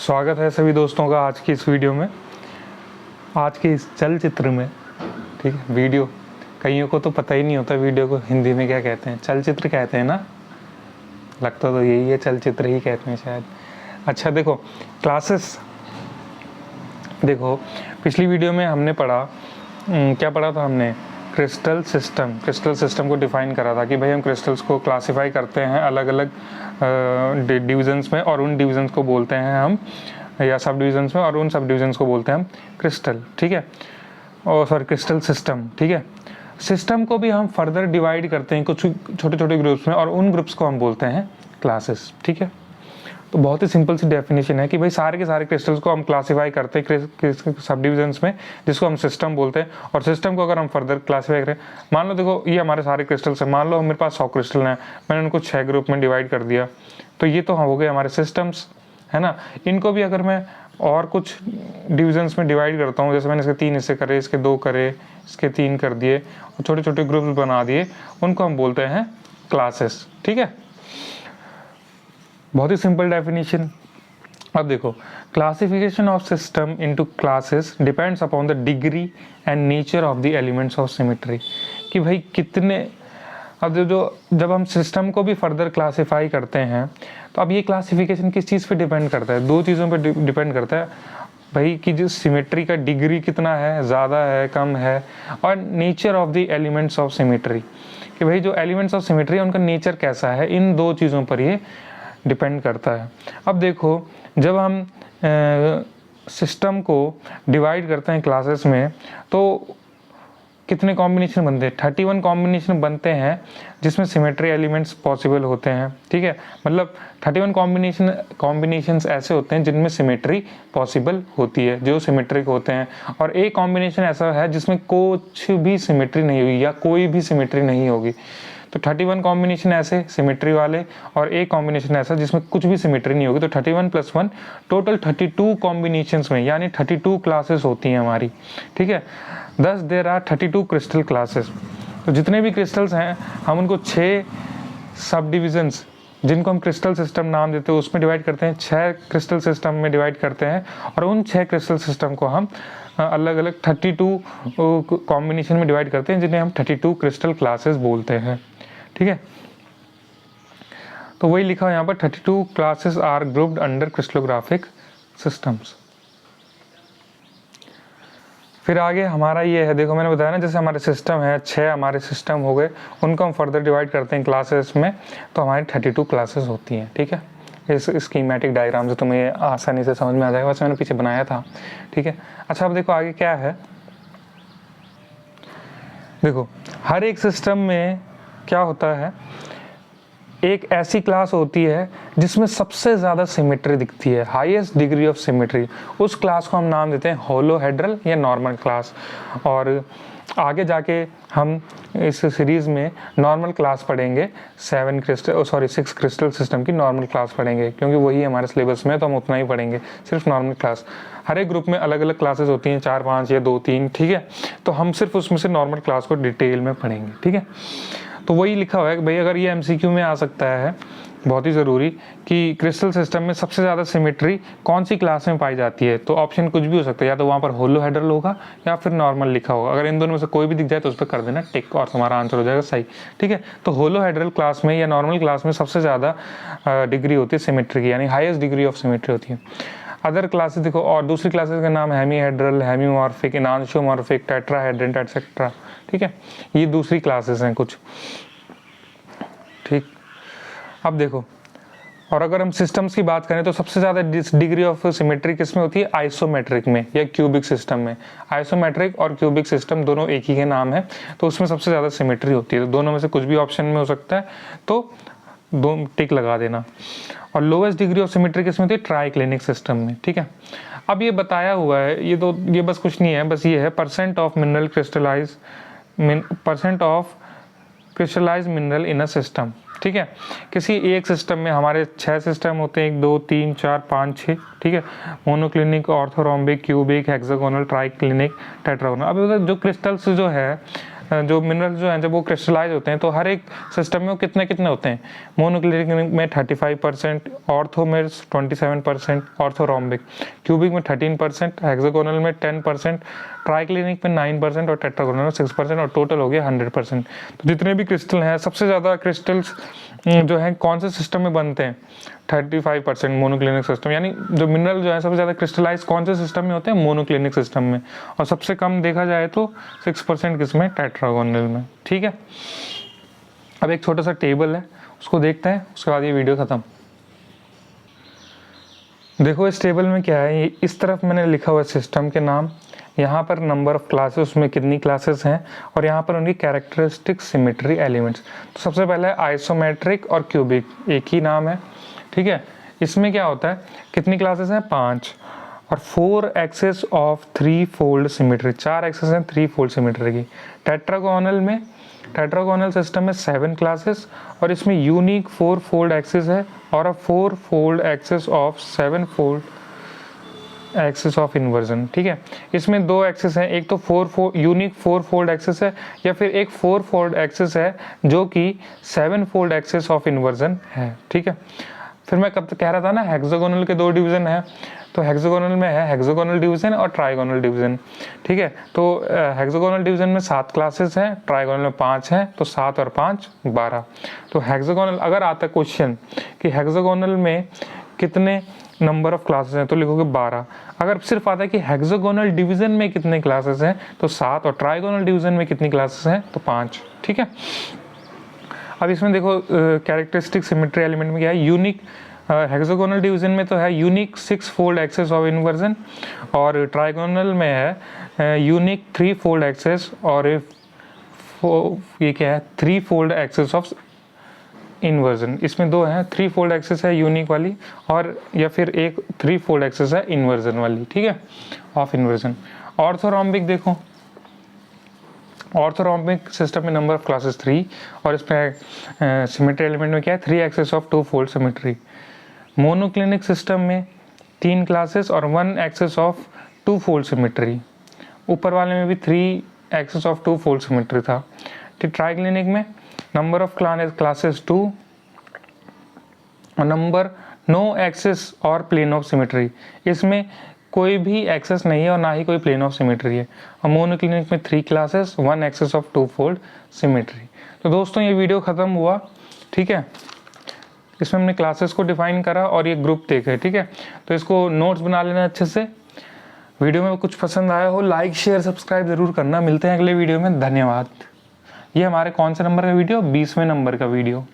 स्वागत है सभी दोस्तों का आज की इस वीडियो में, आज के इस चलचित्र में। ठीक है, वीडियो कईयों को तो पता ही नहीं होता वीडियो को हिंदी में क्या कहते हैं। चलचित्र कहते हैं ना, लगता तो यही है, चलचित्र ही कहते हैं शायद। अच्छा देखो, क्लासेस देखो, पिछली वीडियो में हमने पढ़ा क्या पढ़ा था हमने? क्रिस्टल सिस्टम को डिफाइन करा था कि भाई हम क्रिस्टल्स को क्लासिफाई करते हैं अलग अलग डिविजन्स में, और उन डिविजन्स को बोलते हैं हम, या सब डिविजन्स में, और उन सब डिविजन्स को बोलते हैं हम क्रिस्टल। ठीक है, और सॉरी क्रिस्टल सिस्टम। ठीक है, सिस्टम को भी हम फर्दर डिवाइड करते हैं कुछ छोटे छोटे ग्रुप्स में, और उन ग्रुप्स को हम बोलते हैं क्लासेस। ठीक है, तो बहुत ही सिंपल सी डेफिनेशन है कि भाई सारे के सारे क्रिस्टल्स को हम क्लासिफाई करते हैं सब डिविजन्स में, जिसको हम सिस्टम बोलते हैं। और सिस्टम को अगर हम फर्दर क्लासिफाई करें, मान लो देखो ये हमारे सारे क्रिस्टल्स हैं, मान लो मेरे पास 100 क्रिस्टल हैं, मैंने उनको 6 ग्रुप में डिवाइड कर दिया, तो ये तो हो गए हमारे सिस्टम्स, है ना। इनको भी अगर मैं और कुछ डिविजन्स में डिवाइड करता हूँ, जैसे मैंने इसके 3 हिस्से करे, इसके 2 करे, इसके 3 कर दिए, और छोटे छोटे ग्रुप्स बना दिए, उनको हम बोलते हैं क्लासेस। ठीक है, बहुत ही सिंपल डेफिनेशन। अब देखो, classification of system into classes depends upon the degree and nature of the elements of symmetry, कि भाई कितने, अब जब हम सिस्टम को भी फर्दर क्लासिफाई करते हैं, तो अब ये क्लासिफिकेशन किस चीज़ पे डिपेंड करता है? 2 चीज़ों पे डिपेंड करता है भाई, कि जो सिमेट्री का डिग्री कितना है, ज़्यादा है, कम है, और nature of the elements of symmetry, कि भाई जो एलिमेंट्स ऑफ सिमेट्री है उनका नेचर कैसा है। इन 2 चीज़ों पर ये डिपेंड करता है। अब देखो, जब हम सिस्टम को डिवाइड करते हैं क्लासेस में, तो कितने कॉम्बिनेशन बनते हैं? 31 कॉम्बिनेशन बनते हैं, जिसमें सिमेट्री एलिमेंट्स पॉसिबल होते हैं। ठीक है, मतलब 31 कॉम्बिनेशंस ऐसे होते हैं जिनमें सिमेट्री पॉसिबल होती है, जो सिमेट्रिक होते हैं, और एक कॉम्बिनेशन ऐसा है जिसमें कुछ भी सिमेट्री नहीं हुई या कोई भी सिमेट्री नहीं होगी। तो 31 कॉम्बिनेशन ऐसे सिमेट्री वाले, और एक कॉम्बिनेशन ऐसा जिसमें कुछ भी सिमेट्री नहीं होगी। तो 31 + 1 टोटल 32 कॉम्बिनेशंस में, यानी 32 क्लासेस होती हैं हमारी। ठीक है, thus there are 32 crystal classes. तो जितने भी क्रिस्टल्स हैं, हम उनको 6 सब डिविजन्स, जिनको हम क्रिस्टल सिस्टम नाम देते हैं, उसमें डिवाइड करते हैं। 6 क्रिस्टल सिस्टम में डिवाइड करते हैं, और उन 6 क्रिस्टल सिस्टम को हम अलग अलग 32 कॉम्बिनेशन में डिवाइड करते हैं, जिन्हें हम 32 क्रिस्टल क्लासेस बोलते हैं। ठीक है, तो वही लिखा है यहाँ पर, 32 classes are grouped under crystallographic systems. फिर आगे हमारा ये है, देखो मैंने बताया ना, जैसे हमारे सिस्टम है, 6 हमारे सिस्टम हो गए, उनको हम फर्दर डिवाइड करते हैं क्लासेस में, तो हमारी 32 क्लासेस होती हैं। ठीक है, इस स्कीमेटिक डायग्राम से तुम्हें आसानी से समझ में आ जाएगा, वैसे मैंने पीछे बनाया था। ठीक है, अच्छा अब देखो आगे क्या है। देखो, हर एक सिस्टम में क्या होता है, एक ऐसी क्लास होती है जिसमें सबसे ज़्यादा सिमेट्री दिखती है, हाईएस्ट डिग्री ऑफ सिमेट्री। उस क्लास को हम नाम देते हैं होलोहेड्रल या नॉर्मल क्लास। और आगे जाके हम इस सीरीज़ में नॉर्मल क्लास पढ़ेंगे, 6 क्रिस्टल सिस्टम की नॉर्मल क्लास पढ़ेंगे, क्योंकि वही हमारे सिलेबस में, तो हम उतना ही पढ़ेंगे, सिर्फ नॉर्मल क्लास। हर एक ग्रुप में अलग अलग क्लासेस होती हैं, 4 5 या 2 3। ठीक है, तो हम सिर्फ उसमें से नॉर्मल क्लास को डिटेल में पढ़ेंगे। ठीक है, तो वही लिखा हुआ है कि भाई अगर ये MCQ में आ सकता है, बहुत ही ज़रूरी, कि क्रिस्टल सिस्टम में सबसे ज़्यादा सिमेट्री कौन सी क्लास में पाई जाती है, तो ऑप्शन कुछ भी हो सकता है, या तो वहाँ पर होलोहेड्रल होगा या फिर नॉर्मल लिखा होगा। अगर इन दोनों में से कोई भी दिख जाए तो उस पर कर देना टिक, और तुम्हारा आंसर हो जाएगा सही। ठीक है, तो होलोहेड्रल क्लास में या नॉर्मल क्लास में सबसे ज़्यादा डिग्री होती है सिमेट्री की, यानी हाईएस्ट डिग्री ऑफ सिमेट्री होती है। अदर क्लासेस देखो, और दूसरी क्लासेस का नाम हेमीहेड्रल, हेमीमॉर्फिक, एनांशियोमॉर्फिक, टेट्राहेड्रल, एटसेट्रा। ठीक है, ये दूसरी क्लासेस हैं कुछ। ठीक, अब देखो, और अगर हम सिस्टम्स की बात करें तो सबसे ज़्यादा डिग्री ऑफ सिमेट्री किस में होती है? आइसोमेट्रिक में या क्यूबिक सिस्टम में। आइसोमेट्रिक और क्यूबिक सिस्टम दोनों एक ही के नाम है, तो उसमें सबसे ज़्यादा सिमेट्री होती है। तो दोनों में से कुछ भी ऑप्शन में हो सकता है, तो 2 टिक लगा देना। और लोवेस्ट डिग्री ऑफ सिमेट्री किस में होती है? ट्राइक्लिनिक सिस्टम में। ठीक है, अब ये बताया हुआ है, ये बस कुछ नहीं है, बस ये है percent of crystallize mineral in a system. ठीक है, किसी एक सिस्टम में हमारे 6 सिस्टम होते हैं, 1 2 3 4 5 6। ठीक है, monoclinic, orthorhombic, cubic, hexagonal, triclinic, tetragonal. अब जो क्रिस्टल्स जो है जो मिनरल जो हैं जब वो क्रिस्टलाइज होते हैं तो हर एक सिस्टम में वो कितने कितने होते हैं, मोनोक्लिनिक में 35%, ऑर्थो में 27%, ऑर्थोरोम्बिक, क्यूबिक में 13%, हेक्सागोनल में 10%, ट्राइक्लिनिक में 9% और टेट्रागोनल में 6% और टोटल हो गया 100%। तो जितने भी क्रिस्टल हैं, सबसे ज़्यादा क्रिस्टल्स जो हैं कौन से सिस्टम में बनते हैं, 35% मोनोक्लिनिक सिस्टम, यानी जो मिनरल जो है सबसे ज़्यादा क्रिस्टलाइज कौन से सिस्टम में होते हैं, मोनोक्लिनिक सिस्टम में, और सबसे कम देखा जाए तो 6% किसमें, टेट्रागोनल में। ठीक है, अब एक छोटा सा टेबल है उसको देखते हैं, उसके बाद ये वीडियो ख़त्म। देखो इस टेबल में क्या है, इस तरफ मैंने लिखा हुआ सिस्टम के नाम, यहाँ पर नंबर ऑफ क्लासेस, उसमें कितनी क्लासेस हैं, और यहाँ पर उनकी कैरेक्टरिस्टिक सिमेट्री एलिमेंट्स। तो सबसे पहले आइसोमेट्रिक और क्यूबिक, एक ही नाम है। ठीक है, इसमें क्या होता है, कितनी क्लासेस हैं, 5, और 4 axes of 3 fold symmetry, 4 axes हैं 3 फोल्ड सिमेट्री की। टेट्रागोनल में, टेट्रागोनल सिस्टम में 7 क्लासेस, और इसमें यूनिक 4 फोल्ड एक्सेस है और 4 fold axes of 7 fold axes of inversion. ठीक है, इसमें 2 एक्सेस हैं, एक तो यूनिक 4 फोल्ड एक्सेस है, या फिर एक 4 फोल्ड एक्सेस है जो कि 7 फोल्ड एक्सेस ऑफ इन्वर्जन है। ठीक है, फिर मैं कब तक कह रहा था ना हेक्सागोनल के 2 डिवीजन है, तो हेक्सागोनल में है हेक्सागोनल डिवीजन और ट्राइगोनल डिवीजन। ठीक है, तो हेक्सागोनल डिवीजन में 7 क्लासेस हैं, ट्राइगोनल में 5 हैं, तो 7 और 5 12। तो हेक्सागोनल अगर आता है क्वेश्चन कि हेक्सागोनल में कितने नंबर ऑफ क्लासेस हैं, तो लिखोगे 12। अगर सिर्फ आता है कि हेक्सागोनल डिवीजन में कितने क्लासेस हैं, तो 7, और ट्राइगोनल डिवीजन में कितनी क्लासेस हैं, तो 5। ठीक है, अब इसमें देखो कैरेक्टरिस्टिक सिमेट्री एलिमेंट में क्या है, यूनिक हेक्सागोनल डिवीजन में तो है unique 6 fold axes of inversion, और ट्राइगोनल में है यूनिक 3 फोल्ड एक्सेस, और ये क्या है, 3 फोल्ड एक्सेस ऑफ इन्वर्जन। इसमें 2 हैं, 3 फोल्ड एक्सेस है यूनिक वाली, और या फिर एक 3 फोल्ड एक्सेस है इन्वर्जन वाली। ठीक है, ऑफ इन्वर्जन। ऑर्थोरोम्बिक देखो, ऑर्थोरोम्बिक सिस्टम में नंबर ऑफ क्लासेस 3, और इसमें सिमेट्री एलिमेंट में क्या है, 3 axes of 2 fold symmetry. Monoclinic system में 3 क्लासेस और 1 एक्सेस ऑफ 2 फोल्ड सिमेट्री। ऊपर वाले में भी 3 एक्सेस ऑफ 2 फोल्ड सिमेट्री था। ठीक, ट्राइक्लिनिक में नंबर ऑफ क्लासेस 2 और नंबर नो एक्सेस और प्लेन ऑफ सिमेट्री, इसमें कोई भी एक्सेस नहीं है और ना ही कोई प्लेन ऑफ सिमेट्री है। और मोनोक्लिनिक में 3 classes, 1 axes of 2 fold symmetry. तो दोस्तों ये वीडियो ख़त्म हुआ। ठीक है, इसमें हमने क्लासेस को डिफाइन करा और ये ग्रुप देखे। ठीक है, तो इसको नोट्स बना लेना अच्छे से। वीडियो में कुछ पसंद आया हो, लाइक शेयर सब्सक्राइब ज़रूर करना। मिलते हैं अगले वीडियो में, धन्यवाद। ये हमारे कौन से नंबर का वीडियो, 20वें नंबर का वीडियो।